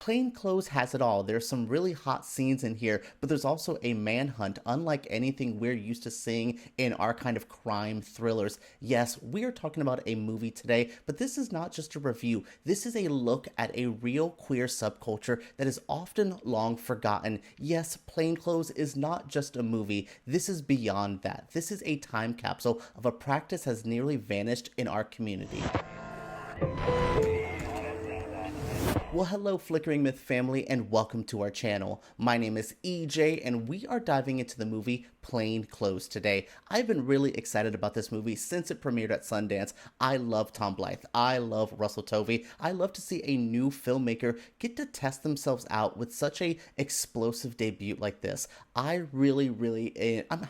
Plainclothes has it all. There's some really hot scenes in here, but there's also a manhunt, unlike anything we're used to seeing in our kind of crime thrillers. Yes, we are talking about a movie today, but this is not just a review. This is a look at a real queer subculture that is often long forgotten. Yes, Plainclothes is not just a movie. This is beyond that. This is a time capsule of a practice has nearly vanished in our community. Well, hello, Flickering Myth family, and welcome to our channel. My name is EJ, and we are diving into the movie Plainclothes today. I've been really excited about this movie since it premiered at Sundance. I love Tom Blyth. I love Russell Tovey. I love to see a new filmmaker get to test themselves out with such a explosive debut like this. I'm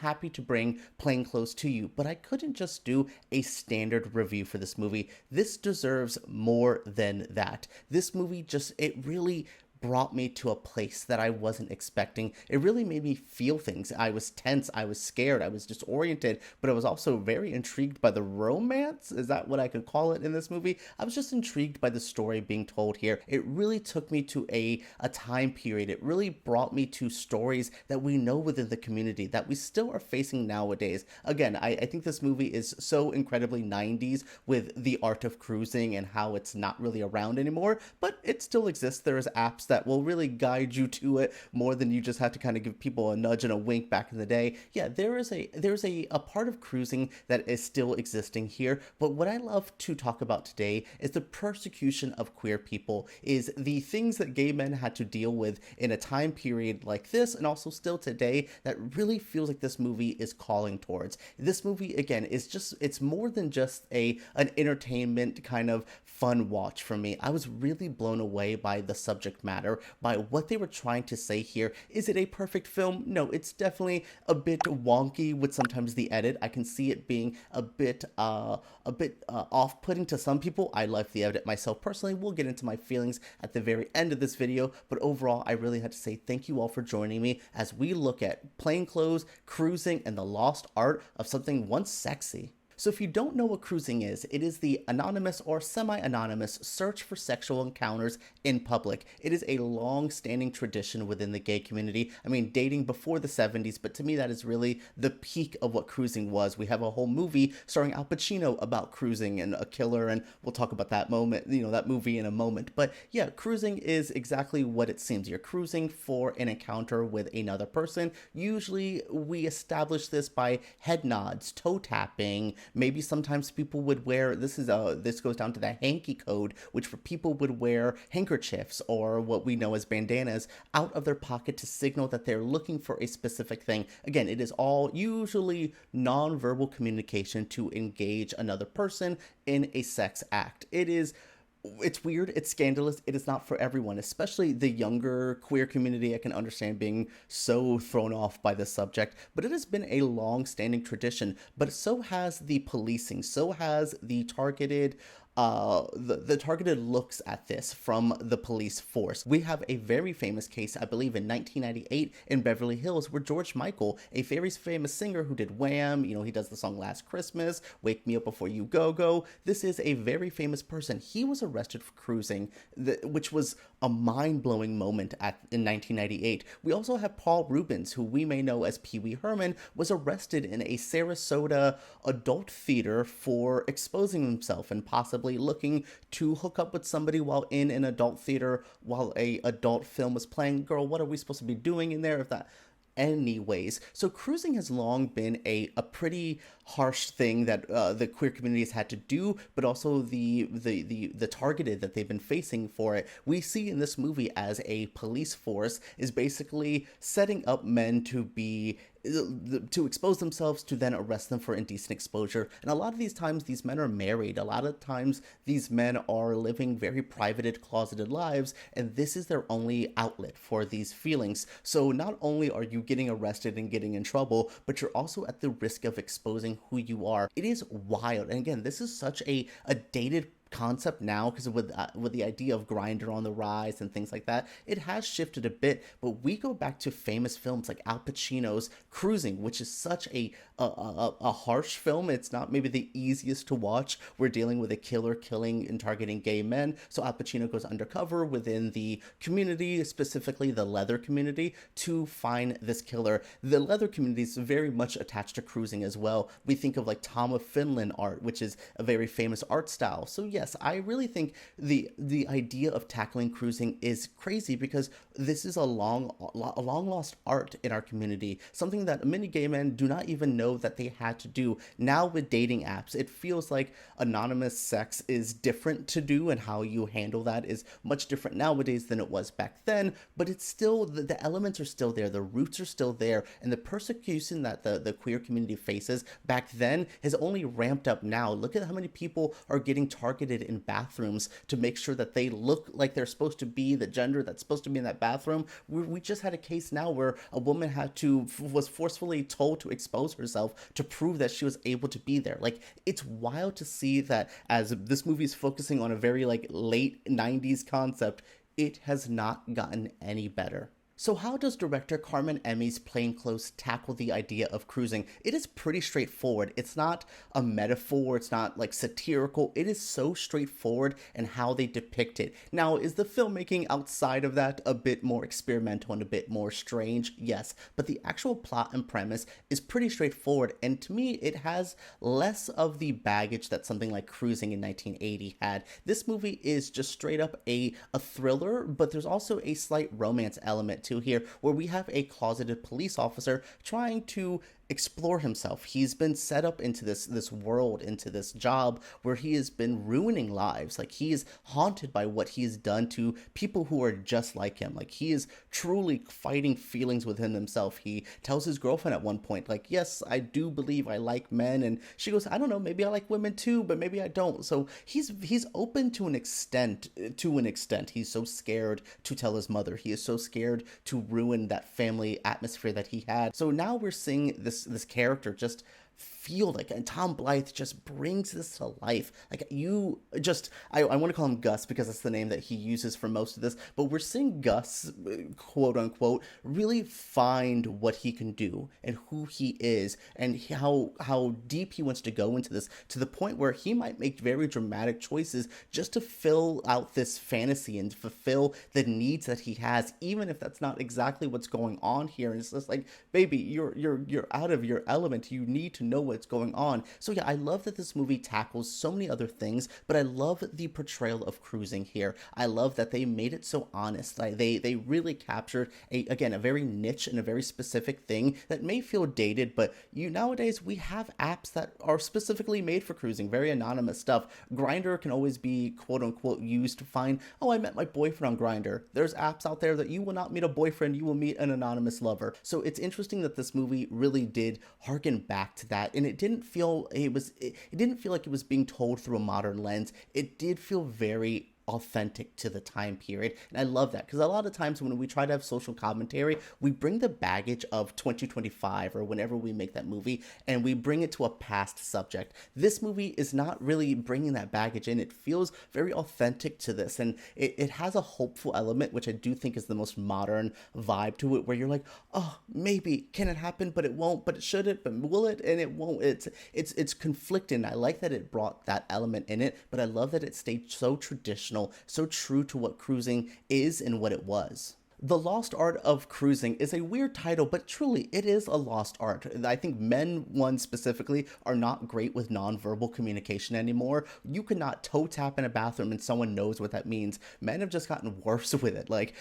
happy to bring Plainclothes to you, but I couldn't just do a standard review for this movie. This deserves more than that. This movie it really brought me to a place that I wasn't expecting. It really made me feel things. I was tense, I was scared, I was disoriented, but I was also very intrigued by the romance. Is that what I could call it in this movie? I was just intrigued by the story being told here. It really took me to a time period. It really brought me to stories that we know within the community that we still are facing nowadays. Again, I think this movie is so incredibly 90s with the art of cruising and how it's not really around anymore, but it still exists. There's apps that will really guide you to it more than you just have to kind of give people a nudge and a wink back in the day. Yeah, there's a part of cruising that is still existing here, but what I love to talk about today is the persecution of queer people, is the things that gay men had to deal with in a time period like this, and also still today, that really feels like this movie is calling towards. This movie, again, it's more than just an entertainment kind of fun watch for me. I was really blown away by the subject matter, by what they were trying to say here. Is it a perfect film? No, it's definitely a bit wonky with sometimes the edit. I can see it being a bit off-putting to some people. I like the edit myself personally. We'll get into my feelings at the very end of this video, but overall, I really had to say thank you all for joining me as we look at Plainclothes, cruising, and the lost art of something once sexy. So if you don't know what cruising is, it is the anonymous or semi-anonymous search for sexual encounters in public. It is a long-standing tradition within the gay community. I mean, dating before the 70s, but to me that is really the peak of what cruising was. We have a whole movie starring Al Pacino about cruising and a killer, and we'll talk about that movie in a moment. But yeah, cruising is exactly what it seems. You're cruising for an encounter with another person. Usually we establish this by head nods, toe tapping. Maybe sometimes people would wear, this goes down to the hanky code, which for people would wear handkerchiefs or what we know as bandanas out of their pocket to signal that they're looking for a specific thing. Again, it is all usually nonverbal communication to engage another person in a sex act. It's weird, it's scandalous, it is not for everyone, especially the younger queer community. I can understand being so thrown off by this subject, but it has been a long-standing tradition. But so has the policing, so has the targeted targeted looks at this from the police force. We have a very famous case, I believe in 1998 in Beverly Hills, where George Michael, a very famous singer who did Wham, he does the song Last Christmas, Wake Me Up Before You Go Go. This is a very famous person. He was arrested for cruising, which was a mind-blowing moment in 1998. We also have Paul Rubens, who we may know as Pee Wee Herman, was arrested in a Sarasota adult theater for exposing himself and possibly looking to hook up with somebody while in an adult theater while a adult film was playing. Girl, what are we supposed to be doing in there if that... Anyways, so cruising has long been a pretty harsh thing that the queer community has had to do, but also the targeted that they've been facing for it. We see in this movie as a police force is basically setting up men to expose themselves, to then arrest them for indecent exposure. And a lot of these times these men are married. A lot of times these men are living very privated, closeted lives, and this is their only outlet for these feelings. So not only are you getting arrested and getting in trouble, but you're also at the risk of exposing who you are. It is wild. And again, this is such a dated concept now, because with the idea of Grindr on the rise and things like that, it has shifted a bit. But we go back to famous films like Al Pacino's Cruising, which is such a harsh film. It's not maybe the easiest to watch. We're dealing with a killer killing and targeting gay men. So Al Pacino goes undercover within the community, specifically the leather community, to find this killer. The leather community is very much attached to cruising as well. We think of like Tom of Finland art, which is a very famous art style. So yes, I really think the idea of tackling cruising is crazy, because this is a long lost art in our community, something that many gay men do not even know that they had to do. Now with dating apps, it feels like anonymous sex is different to do, and how you handle that is much different nowadays than it was back then, but it's still, the elements are still there, the roots are still there, and the persecution that the queer community faces back then has only ramped up now. Look at how many people are getting targeted in bathrooms to make sure that they look like they're supposed to be the gender that's supposed to be in that bathroom. We just had a case now where a woman was forcefully told to expose herself to prove that she was able to be there. Like, it's wild to see that, as this movie is focusing on a very like late 90s concept, it has not gotten any better. So how does director Carmen Emmi's Plainclothes tackle the idea of cruising? It is pretty straightforward. It's not a metaphor. It's not like satirical. It is so straightforward in how they depict it. Now, is the filmmaking outside of that a bit more experimental and a bit more strange? Yes, but the actual plot and premise is pretty straightforward. And to me, it has less of the baggage that something like Cruising in 1980 had. This movie is just straight up a thriller, but there's also a slight romance element to here, where we have a closeted police officer trying to explore himself. He's been set up into this world, into this job where he has been ruining lives. Like, he is haunted by what he's done to people who are just like him. Like, he is truly fighting feelings within himself. He tells his girlfriend at one point, like, yes, I do believe I like men, and she goes, I don't know, maybe I like women too, but maybe I don't. So he's open to an extent. He's so scared to tell his mother. He is so scared to ruin that family atmosphere that he had. So now we're seeing this character just feel like, and Tom Blyth just brings this to life. Like, I want to call him Gus because that's the name that he uses for most of this, but we're seeing Gus, quote unquote, really find what he can do and who he is, and how deep he wants to go into this, to the point where he might make very dramatic choices just to fill out this fantasy and fulfill the needs that he has, even if that's not exactly what's going on here. And it's just like, baby, you're out of your element. You need to know what's going on. So yeah, I love that this movie tackles so many other things, but I love the portrayal of cruising here. I love that they made it so honest. Like, they really captured a very niche and a very specific thing that may feel dated, but nowadays we have apps that are specifically made for cruising, very anonymous stuff. Grindr can always be quote unquote used to find, oh, I met my boyfriend on Grindr. There's apps out there that you will not meet a boyfriend, you will meet an anonymous lover. So it's interesting that this movie really did harken back to that, and it didn't feel like it was being told through a modern lens. It did feel very authentic to the time period, and I love that, because a lot of times when we try to have social commentary, we bring the baggage of 2025 or whenever we make that movie, and we bring it to a past subject. This movie is not really bringing that baggage in. It feels very authentic to this, and it has a hopeful element, which I do think is the most modern vibe to it, where you're like, oh, maybe can it happen, but it won't, but it shouldn't, but will it, and it won't. It's conflicting. I like that it brought that element in it, but I love that it stayed so traditional, so true to what cruising is and what it was. The Lost Art of Cruising is a weird title, but truly, it is a lost art. I think men, one specifically, are not great with nonverbal communication anymore. You could not toe tap in a bathroom and someone knows what that means. Men have just gotten worse with it. Like,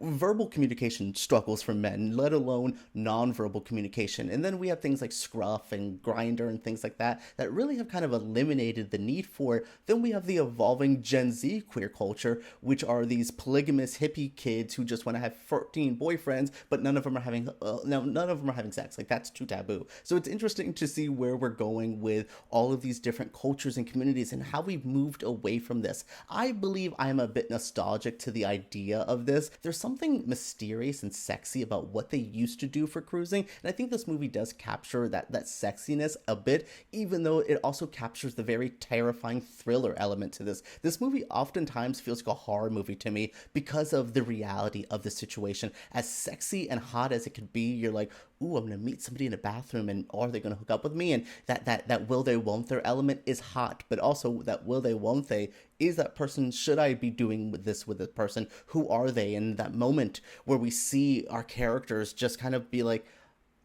verbal communication struggles for men, let alone nonverbal communication. And then we have things like Scruff and Grindr and things like that really have kind of eliminated the need for it. Then we have the evolving Gen Z queer culture, which are these polygamous hippie kids who just want want to have 14 boyfriends, but none of them are having no, none of them are having sex. Like, that's too taboo. So it's interesting to see where we're going with all of these different cultures and communities and how we've moved away from this. I believe I am a bit nostalgic to the idea of this. There's something mysterious and sexy about what they used to do for cruising, and I think this movie does capture that sexiness a bit, even though it also captures the very terrifying thriller element to this. This movie oftentimes feels like a horror movie to me because of the reality of the situation. As sexy and hot as it could be, you're like, ooh, I'm gonna meet somebody in a bathroom, and are they gonna hook up with me? And that will they won't they element is hot, but also that will they won't they is that person, should I be doing with this person? Who are they? And that moment where we see our characters just kind of be like,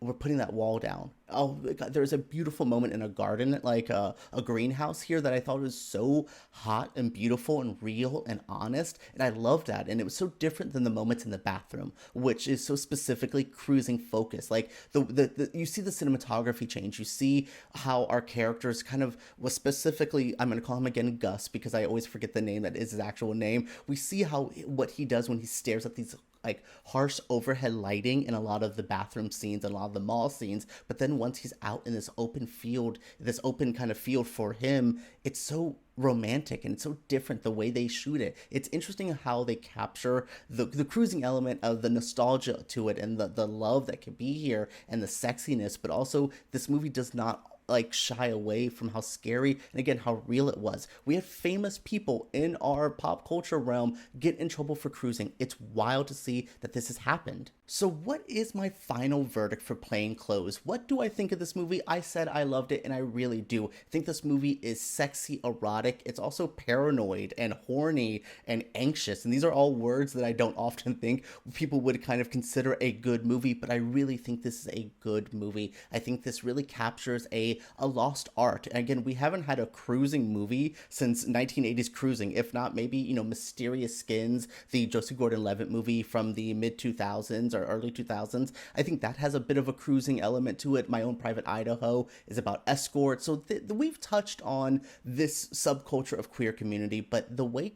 we're putting that wall down. Oh God, there's a beautiful moment in a garden, like a greenhouse here, that I thought was so hot and beautiful and real and honest, and I loved that. And it was so different than the moments in the bathroom, which is so specifically cruising focused. Like the you see the cinematography change. You see how our characters kind of was specifically, I'm going to call him again Gus because I always forget the name that is his actual name. We see how what he does when he stares at these like harsh overhead lighting in a lot of the bathroom scenes and a lot of the mall scenes, but then once he's out in this open field, this open kind of field for him, it's so romantic and it's so different the way they shoot it. It's interesting how they capture the cruising element of the nostalgia to it and the love that can be here and the sexiness, but also this movie does not like shy away from how scary and again how real it was. We have famous people in our pop culture realm get in trouble for cruising. It's wild to see that this has happened. So what is my final verdict for Plainclothes? What do I think of this movie? I said I loved it, and I really do. I think this movie is sexy, erotic. It's also paranoid and horny and anxious, and these are all words that I don't often think people would kind of consider a good movie, but I really think this is a good movie. I think this really captures a lost art. And again, we haven't had a cruising movie since 1980s Cruising, if not maybe, you know, Mysterious Skins, the Joseph Gordon-Levitt movie from the mid 2000s or early 2000s. I think that has a bit of a cruising element to it. My Own Private Idaho is about escorts. So we've touched on this subculture of queer community, but the way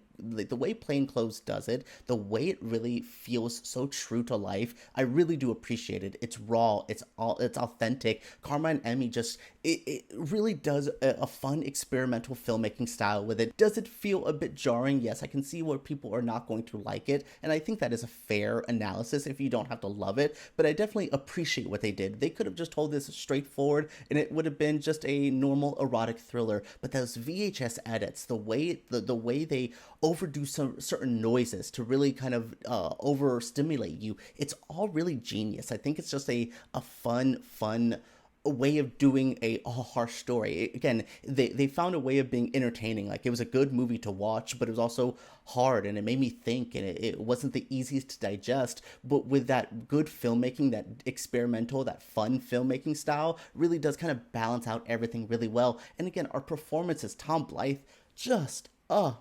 Plainclothes does it, the way it really feels so true to life, I really do appreciate it. It's raw, it's authentic. Carmen and Emmi just it really does a fun experimental filmmaking style with it. Does it feel a bit jarring? Yes, I can see where people are not going to like it, and I think that is a fair analysis if you don't have to love it, but I definitely appreciate what they did. They could have just told this straightforward and it would have been just a normal erotic thriller, but those VHS edits, the way they overdo some certain noises to really kind of overstimulate you, it's all really genius. I think it's just a fun way of doing a harsh story. Again, they found a way of being entertaining. Like, it was a good movie to watch, but it was also hard and it made me think, and it wasn't the easiest to digest, but with that good filmmaking, that experimental, that fun filmmaking style really does kind of balance out everything really well. And again, our performances, Tom Blyth, just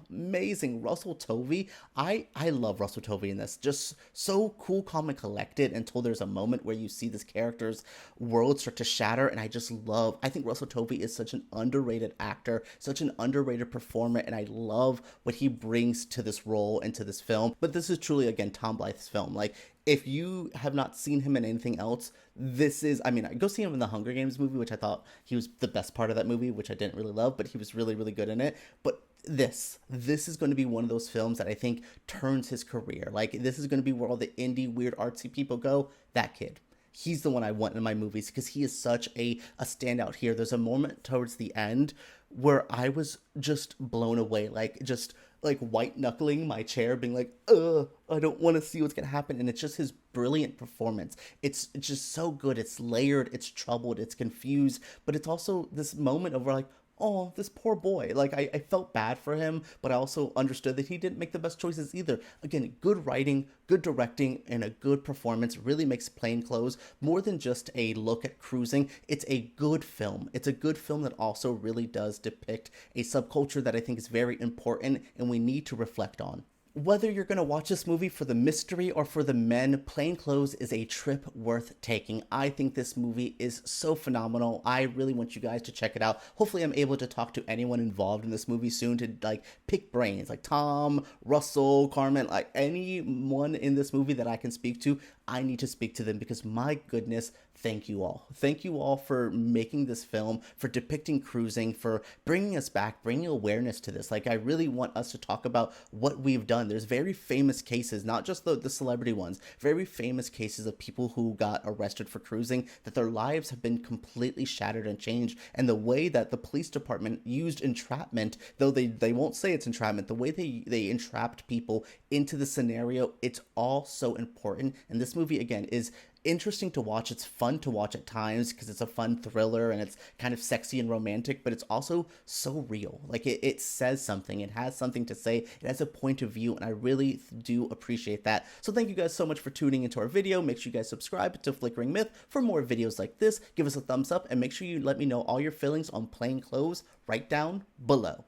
amazing. Russell Tovey, I love Russell Tovey in this. Just so cool, calm, and collected until there's a moment where you see this character's world start to shatter, and I think Russell Tovey is such an underrated actor, such an underrated performer, and I love what he brings to this role and to this film. But this is truly, again, Tom Blyth's film. Like, if you have not seen him in anything else, this is, I mean, go see him in the Hunger Games movie, which I thought he was the best part of that movie, which I didn't really love, but he was really, really good in it. But this is going to be one of those films that I think turns his career. Like, this is going to be where all the indie, weird, artsy people go. That kid. He's the one I want in my movies because he is such a standout here. There's a moment towards the end where I was just blown away, just white knuckling my chair, being like, I don't want to see what's gonna happen. And it's just his brilliant performance. It's just so good. It's layered, it's troubled, it's confused, but it's also this moment of where, like, oh, this poor boy. Like, I felt bad for him, but I also understood that he didn't make the best choices either. Again, good writing, good directing, and a good performance really makes Plainclothes more than just a look at cruising. It's a good film. It's a good film that also really does depict a subculture that I think is very important and we need to reflect on. Whether you're going to watch this movie for the mystery or for the men, Plainclothes is a trip worth taking. I think this movie is so phenomenal. I really want you guys to check it out. Hopefully I'm able to talk to anyone involved in this movie soon to like pick brains, like Tom, Russell, Carmen, like anyone in this movie that I can speak to. I need to speak to them because my goodness, thank you all. Thank you all for making this film, for depicting cruising, for bringing us back, bringing awareness to this. Like, I really want us to talk about what we've done. There's very famous cases, not just the celebrity ones, very famous cases of people who got arrested for cruising, that their lives have been completely shattered and changed. And the way that the police department used entrapment, though they won't say it's entrapment, the way they entrapped people into the scenario, it's all so important. And this movie, again, is interesting to watch. It's fun to watch at times because it's a fun thriller and it's kind of sexy and romantic, but it's also so real. Like it says something, it has something to say, it has a point of view, and I really do appreciate that. So thank you guys so much for tuning into our video. Make sure you guys subscribe to Flickering Myth for more videos like this. Give us a thumbs up and make sure you let me know all your feelings on Plainclothes right down below.